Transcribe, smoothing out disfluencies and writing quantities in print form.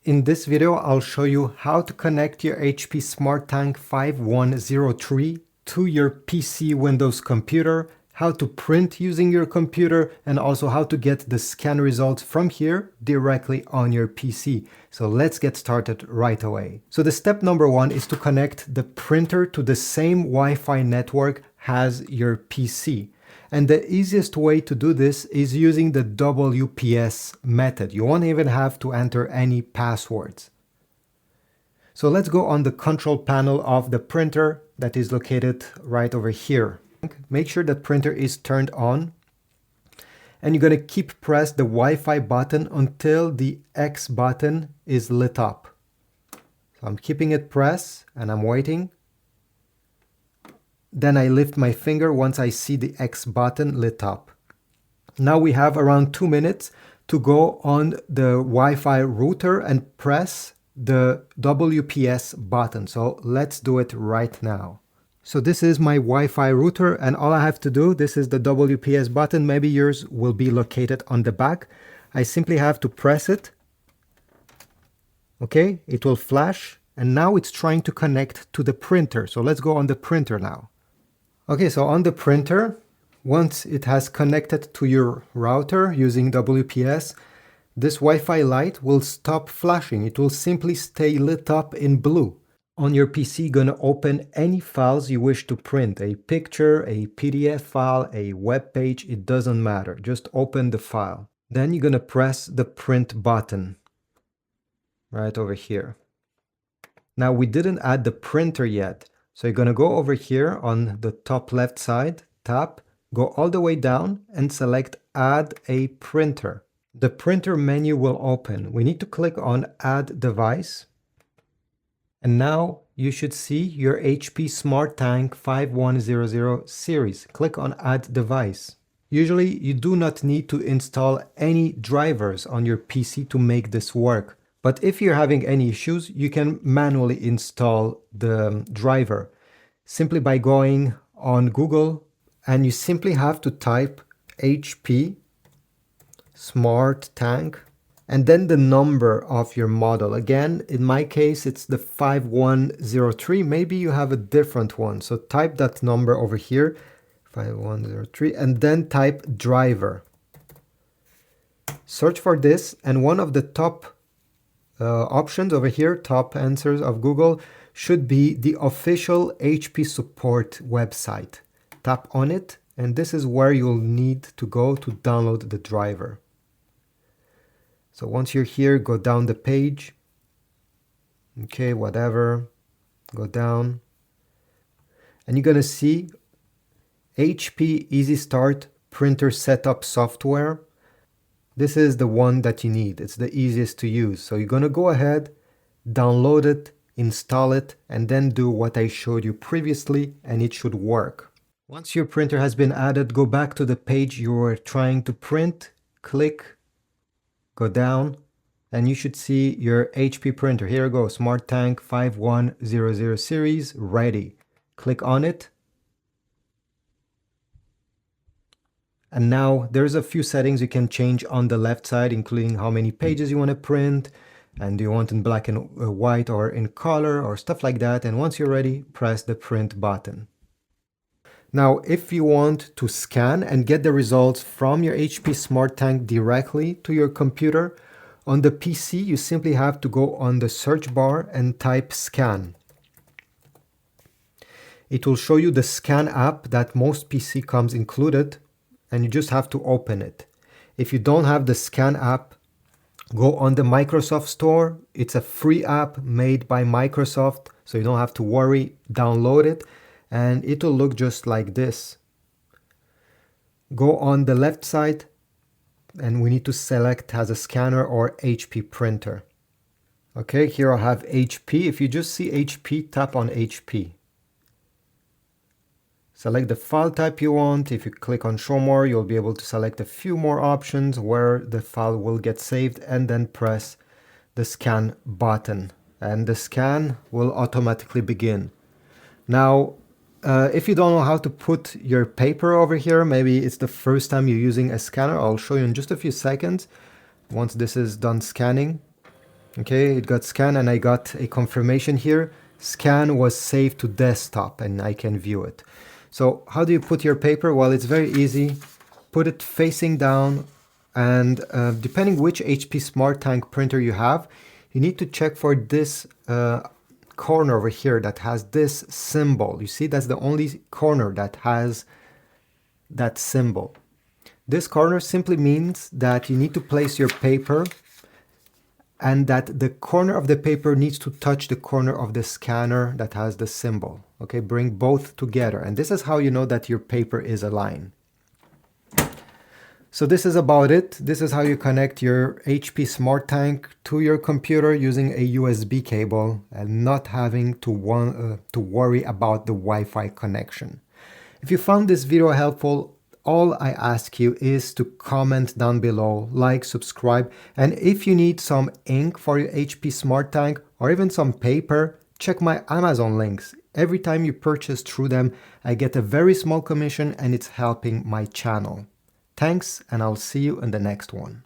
In this video, I'll show you how to connect your HP SmartTank 5103 to your PC Windows computer, how to print using your computer, and also how to get the scan results from here directly on your PC. So let's get started right away. So the step number one is to connect the printer to the same Wi-Fi network as your PC. And the easiest way to do this is using the WPS method. You won't even have to enter any passwords. So let's go on the control panel of the printer that is located right over here. Make sure the printer is turned on. And you're going to keep press the Wi-Fi button until the X button is lit up. So I'm keeping it pressed and I'm waiting. Then I lift my finger once I see the X button lit up. Now we have around 2 minutes to go on the Wi-Fi router and press the WPS button. So let's do it right now. So this is my Wi-Fi router and all I have to do, this is the WPS button. Maybe yours will be located on the back. I simply have to press it. Okay, it will flash and now it's trying to connect to the printer. So let's go on the printer now. Okay, so on the printer, once it has connected to your router using WPS, this Wi-Fi light will stop flashing. It will simply stay lit up in blue. On your PC, gonna open any files you wish to print, a picture, a PDF file, a web page, it doesn't matter. Just open the file. Then you're gonna press the print button right over here. Now we didn't add the printer yet. So you're going to go over here on the top left side, tap, go all the way down and select Add a Printer. The printer menu will open. We need to click on Add Device. And now you should see your HP SmartTank 5100 series. Click on Add Device. Usually you do not need to install any drivers on your PC to make this work. But if you're having any issues, you can manually install the driver simply by going on Google and you simply have to type HP SmartTank and then the number of your model. Again, in my case, it's the 5103. Maybe you have a different one. So type that number over here, 5103, and then type driver. Search for this and one of the top options over here, top answers of Google, should be the official HP support website. Tap on it and this is where you'll need to go to download the driver. So once you're here, go down the page. Okay, whatever, go down. And you're gonna see HP Easy Start Printer Setup Software. This is the one that you need. It's the easiest to use. So you're going to go ahead, download it, install it, and then do what I showed you previously, and it should work. Once your printer has been added, go back to the page you were trying to print, click, go down, and you should see your HP printer. Here we go, SmartTank 5100 series, ready. Click on it. And now there's a few settings you can change on the left side, including how many pages you want to print, and do you want in black and white or in color or stuff like that. And once you're ready, press the print button. Now, if you want to scan and get the results from your HP SmartTank directly to your computer, on the PC, you simply have to go on the search bar and type scan. It will show you the scan app that most PC comes included, and you just have to open it. If you don't have the scan app, go on the Microsoft Store. It's a free app made by Microsoft, so you don't have to worry. Download it and it will look just like this. Go on the left side and we need to select as a scanner or HP printer. Okay, here I have HP. If you just see HP, tap on HP. Select the file type you want. If you click on show more, you'll be able to select a few more options where the file will get saved and then press the scan button and the scan will automatically begin. Now, if you don't know how to put your paper over here, maybe it's the first time you're using a scanner, I'll show you in just a few seconds. Once this is done scanning, Okay, it got scanned and I got a confirmation here. Scan was saved to desktop and I can view it. So how do you put your paper? Well, it's very easy. Put it facing down, and depending which HP Smart Tank printer you have, you need to check for this corner over here that has this symbol. You see, that's the only corner that has that symbol. This corner simply means that you need to place your paper and that the corner of the paper needs to touch the corner of the scanner that has the symbol. Okay, bring both together. And this is how you know that your paper is aligned. So this is about it. This is how you connect your HP Smart Tank to your computer using a USB cable and not having to worry about the Wi-Fi connection. If you found this video helpful, all I ask you is to comment down below, like, subscribe, and if you need some ink for your HP Smart Tank or even some paper, check my Amazon links. Every time you purchase through them, I get a very small commission and it's helping my channel. Thanks, and I'll see you in the next one.